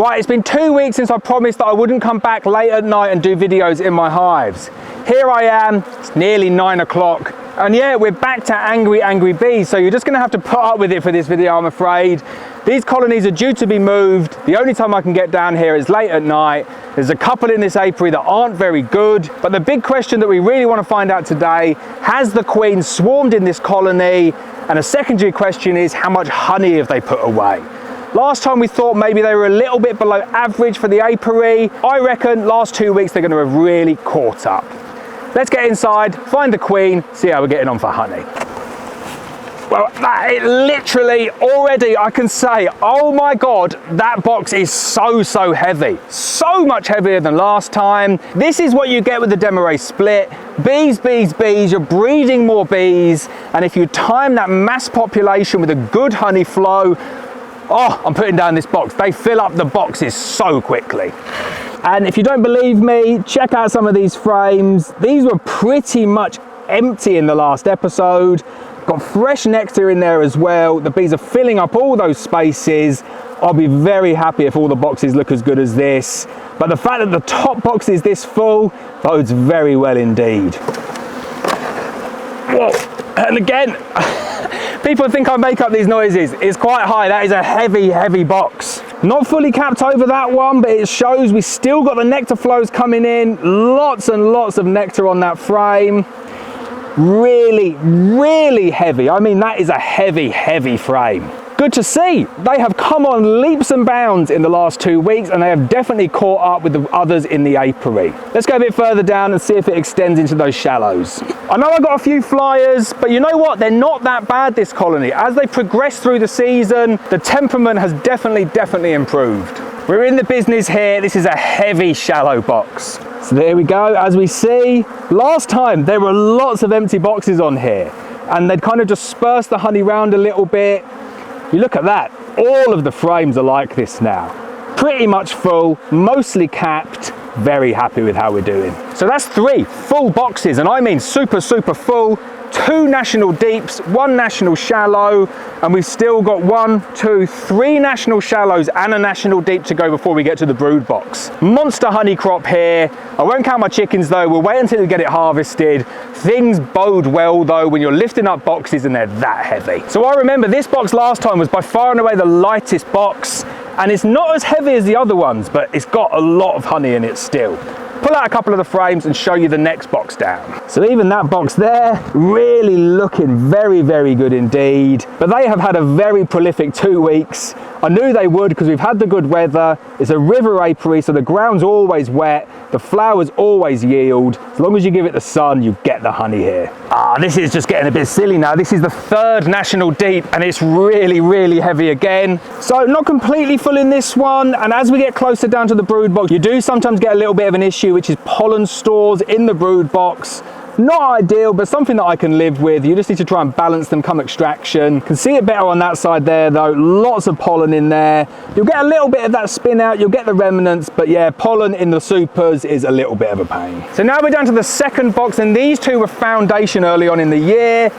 Right, it's been 2 weeks since I promised that I wouldn't come back late at night and do videos in my hives. Here I am, it's nearly 9 o'clock, and yeah, we're back to angry bees, so you're just gonna have to put up with it for this video, I'm afraid. These colonies are due to be moved. The only time I can get down here is late at night. There's a couple in this apiary that aren't very good, but the big question that we really want to find out today, has the queen swarmed in this colony? And a secondary question is, how much honey have they put away? Last time we thought maybe they were a little bit below average for the apiary. I reckon last 2 weeks they're going to have really caught up. Let's get inside, find the queen, see how we're getting on for honey. Well, it literally already I can say, oh my God, that box is so heavy. So much heavier than last time. This is what you get with the Demarest split. Bees, you're breeding more bees. And if you time that mass population with a good honey flow, oh, I'm putting down this box. They fill up the boxes so quickly. And if you don't believe me, check out some of these frames. These were pretty much empty in the last episode. Got fresh nectar in there as well. The bees are filling up all those spaces. I'll be very happy if all the boxes look as good as this. But the fact that the top box is this full bodes very well indeed. Whoa, and again, people think I make up these noises. It's quite high. That is a heavy box. Not fully capped over that one, but it shows we still got the nectar flows coming in. Lots and lots of nectar on that frame. Really heavy. I mean, that is a heavy frame. Good to see. They have come on leaps and bounds in the last 2 weeks, and they have definitely caught up with the others in the apiary. Let's go a bit further down and see if it extends into those shallows. I know I got a few flyers, but you know what? They're not that bad, this colony. As they progress through the season, the temperament has definitely improved. We're in the business here. This is a heavy shallow box. So there we go. As we see, last time there were lots of empty boxes on here, and they'd kind of dispersed the honey round a little bit. You look at that, all of the frames are like this now. Pretty much full, mostly capped. Very happy with how we're doing. So that's 3 full boxes, and I mean super full. 2 national deeps, 1 national shallow, and we've still got 1, 2, 3 national shallows and a national deep to go before we get to the brood box. Monster honey crop here. I won't count my chickens though, we'll wait until we get it harvested. Things bode well though when you're lifting up boxes and they're that heavy. So I remember this box last time was by far and away the lightest box, and it's not as heavy as the other ones, but it's got a lot of honey in it still. Pull out a couple of the frames and show you the next box down. So even that box there, really looking very good indeed. But they have had a very prolific 2 weeks. I knew they would because we've had the good weather. It's a river apiary, so the ground's always wet. The flowers always yield. As long as you give it the sun, you get the honey here. This is just getting a bit silly now. This is the 3rd national deep, and it's really heavy again. So not completely full in this one. And as we get closer down to the brood box, you do sometimes get a little bit of an issue, which is pollen stores in the brood box. Not ideal, but something that I can live with. You just need to try and balance them come extraction. Can see it better on that side there though. Lots of pollen in there. You'll get a little bit of that spin out, you'll get the remnants, but yeah, pollen in the supers is a little bit of a pain. So now we're down to the 2nd box, and these 2 were foundation early on in the year.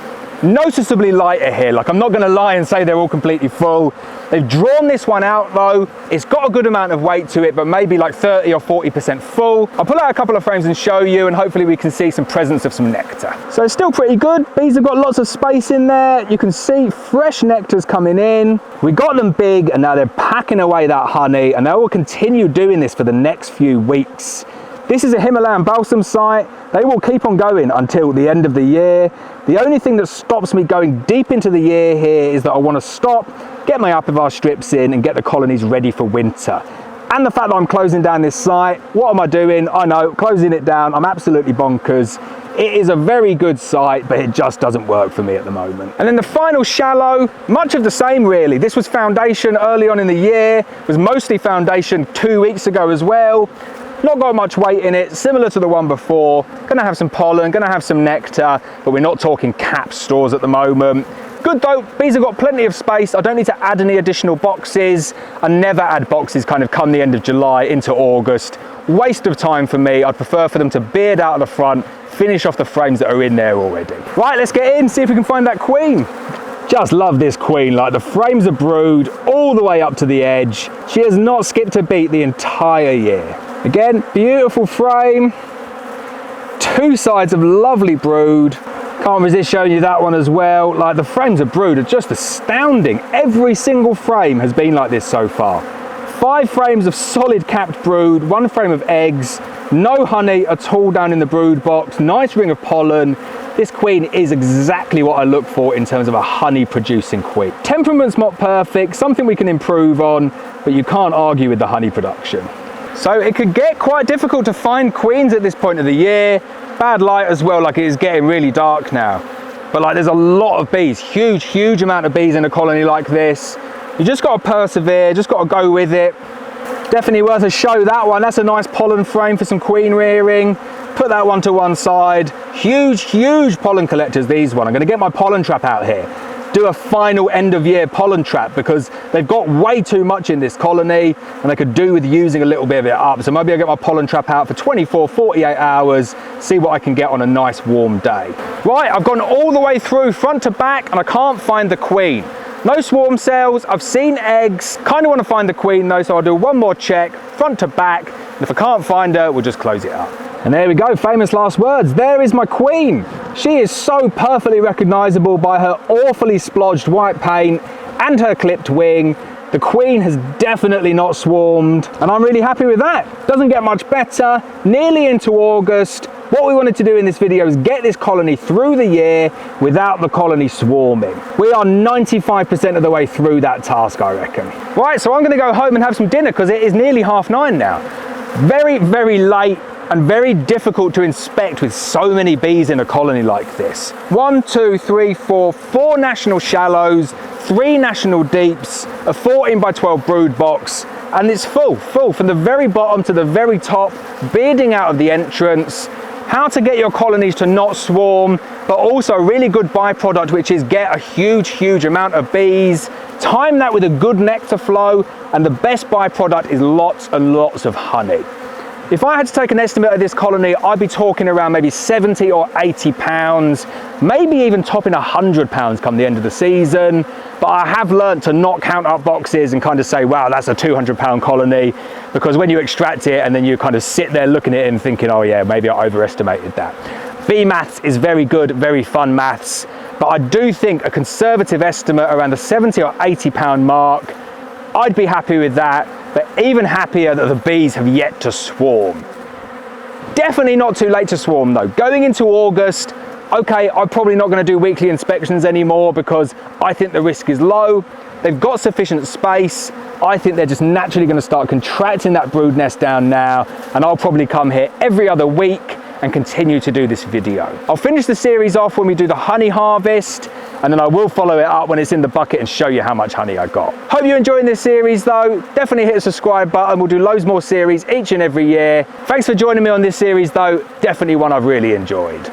Noticeably lighter here, like I'm not gonna lie and say they're all completely full. They've drawn this one out though. It's got a good amount of weight to it, but maybe like 30 or 40% full. I'll pull out a couple of frames and show you, and hopefully we can see some presence of some nectar. So it's still pretty good. Bees have got lots of space in there. You can see fresh nectar's coming in. We got them big, and now they're packing away that honey, and they will continue doing this for the next few weeks. This is a Himalayan balsam site. They will keep on going until the end of the year. The only thing that stops me going deep into the year here is that I want to stop, get my apivar strips in, and get the colonies ready for winter. And the fact that I'm closing down this site, what am I doing? I know, closing it down, I'm absolutely bonkers. It is a very good site, but it just doesn't work for me at the moment. And then the final shallow, much of the same really. This was foundation early on in the year, it was mostly foundation 2 weeks ago as well. Not got much weight in it, similar to the one before. Gonna have some pollen, gonna have some nectar, but we're not talking cap stores at the moment. Good though, bees have got plenty of space. I don't need to add any additional boxes. I never add boxes kind of come the end of July into August. Waste of time for me. I'd prefer for them to beard out of the front, finish off the frames that are in there already. Right, let's get in, see if we can find that queen. Just love this queen, like the frames of brood all the way up to the edge. She has not skipped a beat the entire year. Again, beautiful frame, two sides of lovely brood. Can't resist showing you that one as well. Like the frames of brood are just astounding. Every single frame has been like this so far. 5 frames of solid capped brood, 1 frame of eggs, no honey at all down in the brood box, nice ring of pollen. This queen is exactly what I look for in terms of a honey producing queen. Temperament's not perfect, something we can improve on, but you can't argue with the honey production. So it could get quite difficult to find queens at this point of the year. Bad light as well, like it is getting really dark now. But like there's a lot of bees, huge amount of bees in a colony like this. You just got to persevere, just got to go with it. Definitely worth a show, that one. That's a nice pollen frame for some queen rearing. Put that one to one side. Huge pollen collectors, these one. I'm going to get my pollen trap out here. Do a final end of year pollen trap because they've got way too much in this colony and they could do with using a little bit of it up. So maybe I'll get my pollen trap out for 24, 48 hours, see what I can get on a nice warm day. Right, I've gone all the way through front to back and I can't find the queen. No swarm cells, I've seen eggs, kind of want to find the queen though, so I'll do one more check, front to back, and if I can't find her, we'll just close it up. And there we go, famous last words, there is my queen. She is so perfectly recognisable by her awfully splodged white paint and her clipped wing. The queen has definitely not swarmed, and I'm really happy with that. Doesn't get much better, nearly into August. What we wanted to do in this video is get this colony through the year without the colony swarming. We are 95% of the way through that task, I reckon. Right, so I'm gonna go home and have some dinner because it is nearly 9:30 now. Very late and very difficult to inspect with so many bees in a colony like this. 1, 2, 3, 4, 4 national shallows, 3 national deeps, a 14 by 12 brood box, and it's full from the very bottom to the very top, bearding out of the entrance. How to get your colonies to not swarm, but also a really good byproduct, which is get a huge amount of bees, time that with a good nectar flow, and the best byproduct is lots and lots of honey. If I had to take an estimate of this colony, I'd be talking around maybe 70 or 80 pounds, maybe even topping 100 pounds come the end of the season. But I have learned to not count up boxes and kind of say, wow, that's a 200-pound colony, because when you extract it and then you kind of sit there looking at it and thinking, oh yeah, maybe I overestimated that. Bee maths is very good, very fun maths, but I do think a conservative estimate around the 70 or 80 pound mark, I'd be happy with that, but even happier that the bees have yet to swarm. Definitely not too late to swarm though. Going into August, okay, I'm probably not going to do weekly inspections anymore because I think the risk is low. They've got sufficient space. I think they're just naturally going to start contracting that brood nest down now, and I'll probably come here every other week and continue to do this video. I'll finish the series off when we do the honey harvest, and then I will follow it up when it's in the bucket and show you how much honey I got. Hope you're enjoying this series though. Definitely hit the subscribe button. We'll do loads more series each and every year. Thanks for joining me on this series though. Definitely one I've really enjoyed.